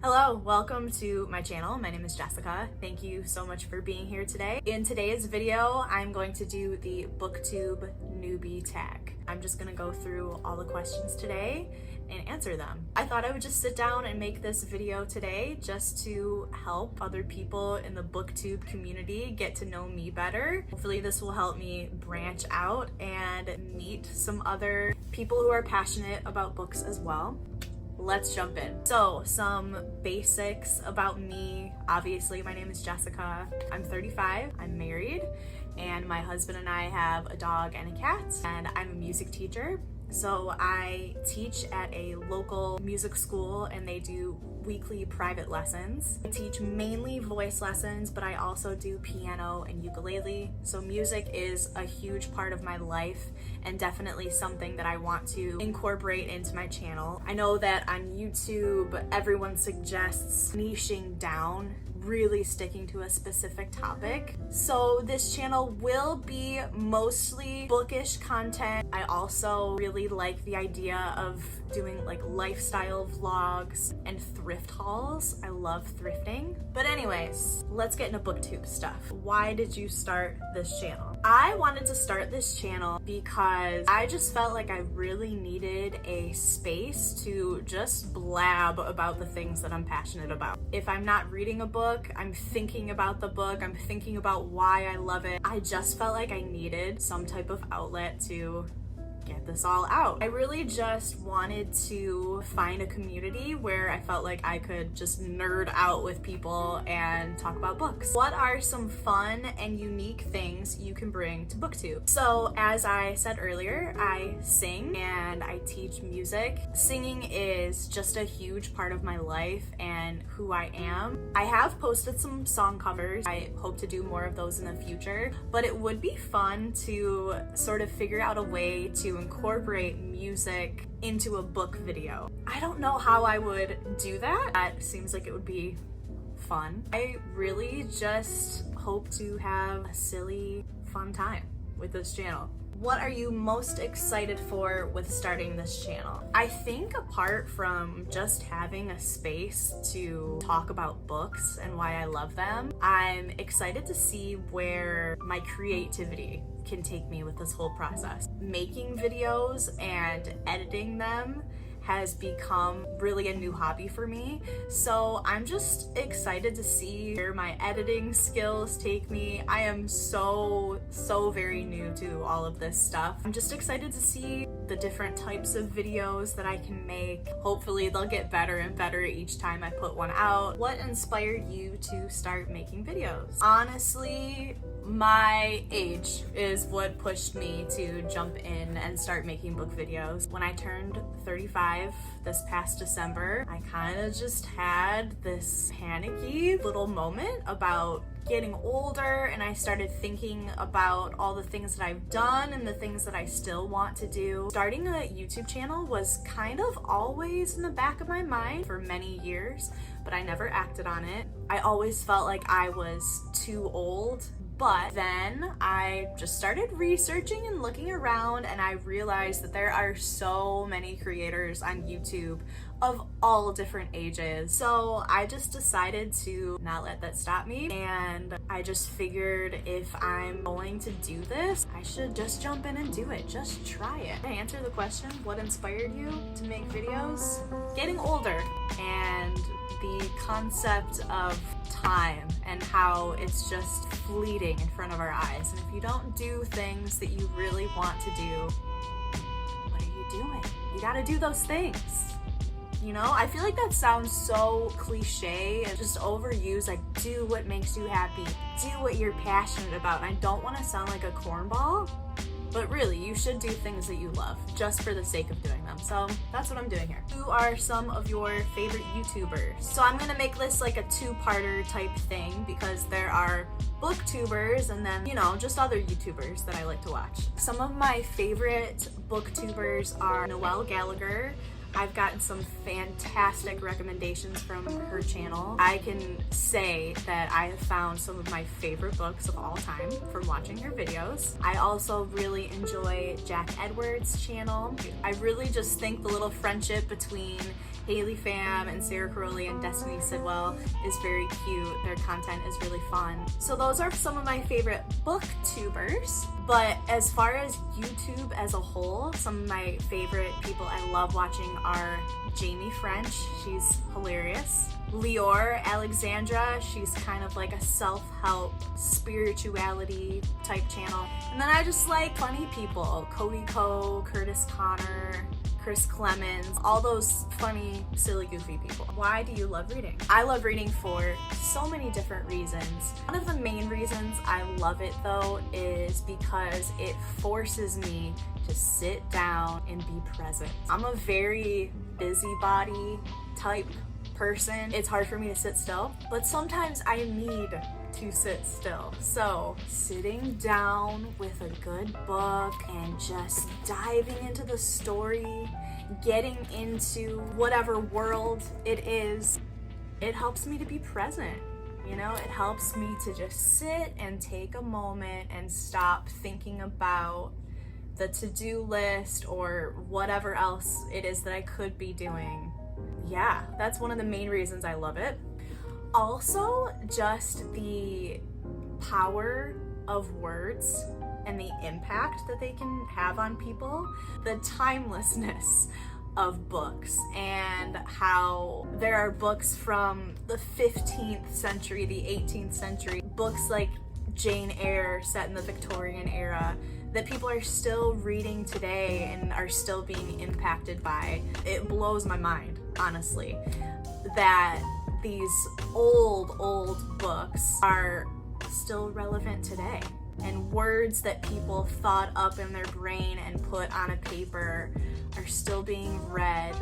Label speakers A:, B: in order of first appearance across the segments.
A: Hello, welcome to my channel. My name is Jessica. Thank you so much for being here today. In today's video, I'm going to do the Booktube Newbie Tag. I'm just gonna go through all the questions today and answer them. I thought I would just sit down and make this video today just to help other people in the Booktube community get to know me better. Hopefully this will help me branch out and meet some other people who are passionate about books as well. Let's jump in. So, some basics about me. Obviously, my name is Jessica. I'm 35, I'm married, and my husband and I have a dog and a cat, and I'm a music teacher. So I teach at a local music school and they do weekly private lessons. I teach mainly voice lessons, but I also do piano and ukulele. So music is a huge part of my life and definitely something that I want to incorporate into my channel. I know that on YouTube, everyone suggests niching down, really sticking to a specific topic. So this channel will be mostly bookish content. I also really like the idea of doing like lifestyle vlogs and thrift hauls. I love thrifting. But anyways, let's get into booktube stuff. Why did you start this channel? I wanted to start this channel because I just felt like I really needed a space to just blab about the things that I'm passionate about. If I'm not reading a book, I'm thinking about the book, I'm thinking about why I love it. I just felt like I needed some type of outlet to get this all out. I really just wanted to find a community where I felt like I could just nerd out with people and talk about books. What are some fun and unique things you can bring to booktube? So as I said earlier, I sing and I teach music. Singing is just a huge part of my life and who I am. I have posted some song covers. I hope to do more of those in the future, but it would be fun to sort of figure out a way to incorporate music into a book video. I don't know how I would do that. That seems like it would be fun. I really just hope to have a silly, fun time with this channel. What are you most excited for with starting this channel? I think apart from just having a space to talk about books and why I love them, I'm excited to see where my creativity can take me with this whole process. Making videos and editing them has become really a new hobby for me. So I'm just excited to see where my editing skills take me. I am so very new to all of this stuff. I'm just excited to see the different types of videos that I can make. Hopefully they'll get better and better each time I put one out. What inspired you to start making videos? Honestly, my age is what pushed me to jump in and start making book videos. When I turned 35 this past December, I kind of just had this panicky little moment about getting older, and I started thinking about all the things that I've done and the things that I still want to do. Starting a YouTube channel was kind of always in the back of my mind for many years, but I never acted on it. I always felt like I was too old. But then I just started researching and looking around, and I realized that there are so many creators on YouTube of all different ages. So I just decided to not let that stop me, and I just figured if I'm going to do this, I should just jump in and do it. Just try it. To answer the question, what inspired you to make videos? Getting older and the concept of time and how it's just fleeting in front of our eyes. And if you don't do things that you really want to do, what are you doing? You gotta do those things. You know, I feel like that sounds so cliche and just overused, like do what makes you happy, do what you're passionate about. And I don't want to sound like a cornball, but really, you should do things that you love just for the sake of doing them. So that's what I'm doing here. Who are some of your favorite YouTubers? So I'm gonna make this like a two-parter type thing because there are booktubers and then, you know, just other YouTubers that I like to watch. Some of my favorite booktubers are Noelle Gallagher, I've gotten some fantastic recommendations from her channel. I can say that I have found some of my favorite books of all time from watching her videos. I also really enjoy Jack Edwards' channel. I really just think the little friendship between Haley Pham and Sarah Caroli and Destiny Sidwell is very cute. Their content is really fun. So those are some of my favorite booktubers. But as far as YouTube as a whole, some of my favorite people I love watching are Jamie French. She's hilarious. Lior Alexandra, she's kind of like a self-help spirituality type channel. And then I just like funny people, Cody Ko, Curtis Connor, Chris Clemens, all those funny, silly, goofy people. Why do you love reading? I love reading for so many different reasons. One of the main reasons I love it though is because it forces me to sit down and be present. I'm a very busybody type person. It's hard for me to sit still, but sometimes I need to sit still. So sitting down with a good book and just diving into the story, getting into whatever world it is, it helps me to be present. You know, it helps me to just sit and take a moment and stop thinking about the to-do list or whatever else it is that I could be doing. Yeah, that's one of the main reasons I love it. Also, just the power of words and the impact that they can have on people, the timelessness of books, and how there are books from the 15th century, the 18th century, books like Jane Eyre set in the Victorian era that people are still reading today and are still being impacted by. It blows my mind, honestly, that these old books are still relevant today, and words that people thought up in their brain and put on a paper are still being read,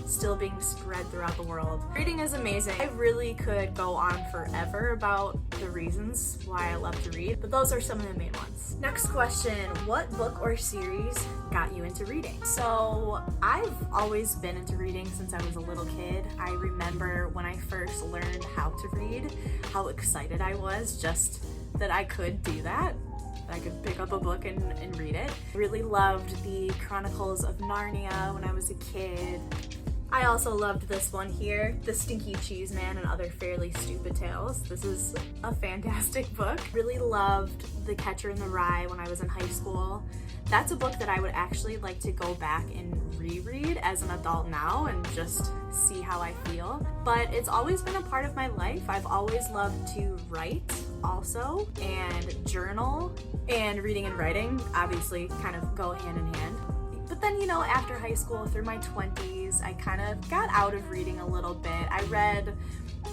A: still being spread throughout the world. Reading is amazing. I really could go on forever about the reasons why I love to read, but those are some of the main ones. Next question, what book or series got you into reading? So I've always been into reading since I was a little kid. I remember when I first learned how to read, how excited I was just that I could do that. I could pick up a book and read it. Really loved the Chronicles of Narnia when I was a kid. I also loved this one here, The Stinky Cheese Man and Other Fairly Stupid Tales. This is a fantastic book. Really loved The Catcher in the Rye when I was in high school. That's a book that I would actually like to go back and reread as an adult now and just see how I feel. But it's always been a part of my life. I've always loved to write also, and journal, and reading and writing obviously kind of go hand in hand. But then, you know, after high school, through my 20s, I kind of got out of reading a little bit. I read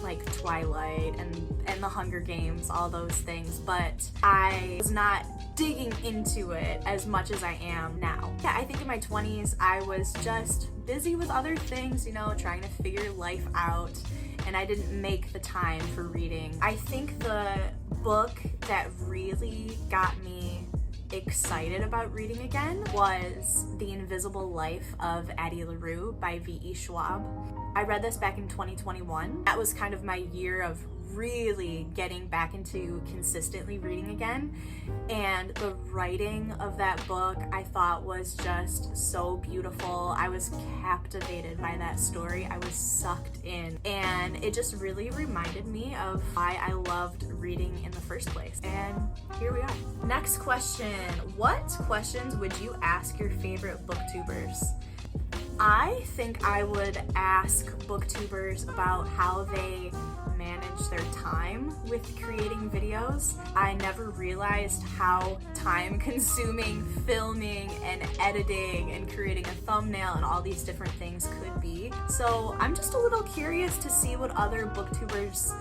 A: like Twilight and The Hunger Games, all those things, but I was not digging into it as much as I am now. Yeah, I think in my 20s, I was just busy with other things, you know, trying to figure life out, and I didn't make the time for reading. I think the book that really got me excited about reading again was The Invisible Life of Addie LaRue by V.E. Schwab. I read this back in 2021. That was kind of my year of really getting back into consistently reading again, and the writing of that book I thought was just so beautiful. I was captivated by that story. I was sucked in, and it just really reminded me of why I loved reading in the first place. And here we are. Next question, what questions would you ask your favorite booktubers? I think I would ask booktubers about how they manage their time with creating videos. I never realized how time consuming filming and editing and creating a thumbnail and all these different things could be. So I'm just a little curious to see what other booktubers'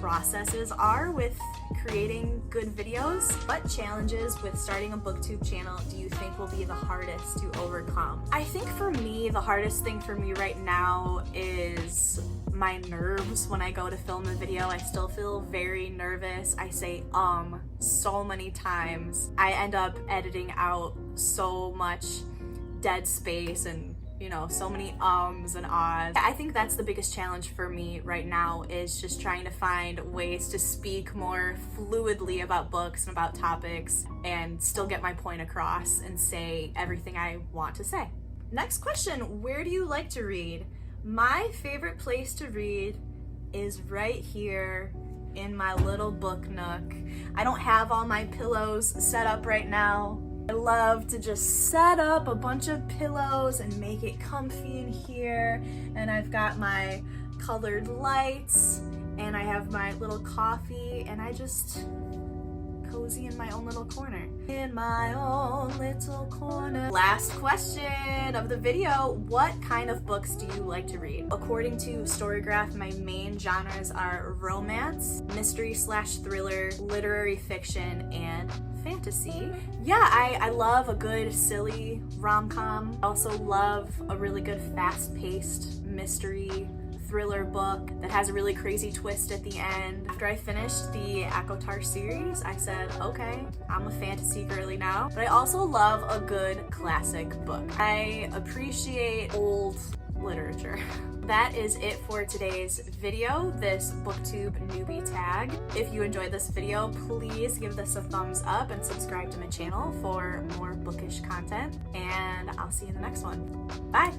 A: processes are with creating good videos. What challenges with starting a booktube channel do you think will be the hardest to overcome? I think for me, the hardest thing for me right now is my nerves when I go to film a video. I still feel very nervous. I say so many times. I end up editing out so much dead space and so many ums and ahs. I think that's the biggest challenge for me right now, is just trying to find ways to speak more fluidly about books and about topics and still get my point across and say everything I want to say. Next question, where do you like to read? My favorite place to read is right here in my little book nook. I don't have all my pillows set up right now. I love to just set up a bunch of pillows and make it comfy in here. And I've got my colored lights and I have my little coffee and I just cozy in my own little corner. In my own little corner. Last question of the video, what kind of books do you like to read? According to Storygraph, my main genres are romance, mystery/thriller, literary fiction, and fantasy. Yeah, I love a good silly rom-com. I also love a really good fast-paced mystery thriller book that has a really crazy twist at the end. After I finished the ACOTAR series, I said, okay, I'm a fantasy girly now. But I also love a good classic book. I appreciate old literature. That is it for today's video, this Booktube Newbie Tag. If you enjoyed this video, please give this a thumbs up and subscribe to my channel for more bookish content. And I'll see you in the next one. Bye!